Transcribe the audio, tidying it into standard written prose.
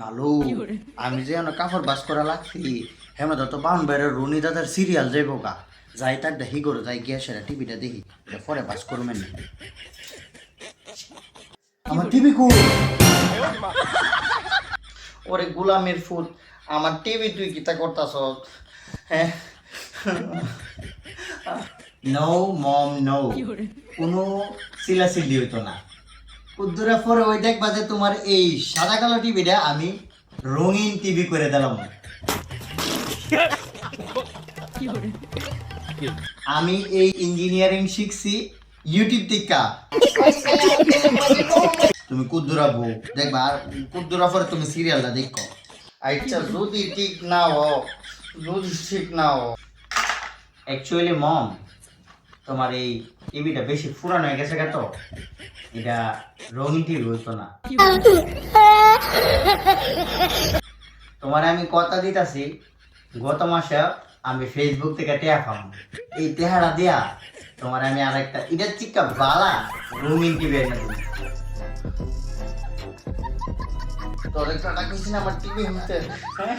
নালু আমি যে কাপড় বাস করা লাগছি হেমা তো বাউন বাইরে রুনি দাদার সিরিয়াল যাইব গা যাই তার দেখি করে যাই গিয়া সেটা টিভিটা দেখি পরে বাস করবেন না আমার টিভি কো ওরে গোলামের ফুট আমার টিভি তুই কিতা করতাছ হ্যাঁ নো মম নো কোনো সিলাসিলি হইতো না কুদ্দুরা পরে ওই দেখবা যে তোমার এই সাদা কালো টিভিটা আমি রঙিন টিভি করে দিলাম আমি এই ইঞ্জিনিয়ারিং শিখছি ইউটিউব থেকে তুমি কুদ্দুরা বউ দেখবা আর কুদ্দুরা পরে তুমি সিরিয়ালটা দেখো আচ্ছা যদি ঠিক না হও অ্যাকচুয়ালি মম তোমার এই টিভিটা বেশি পুরানো হয়ে গেছে তো এটা রঙিন টিভি হইতো না তোমার আমি কথা দিতাছি গত মাসে আমি ফেসবুক থেকে টেহা পাবো এই টেহারা দিয়া তোমার আমি আরেকটা এটা চিকা বালা রঙিন টিভি এনে দেবো তোর একটা ডাকিস না আমার টিভি হইতে হ্যাঁ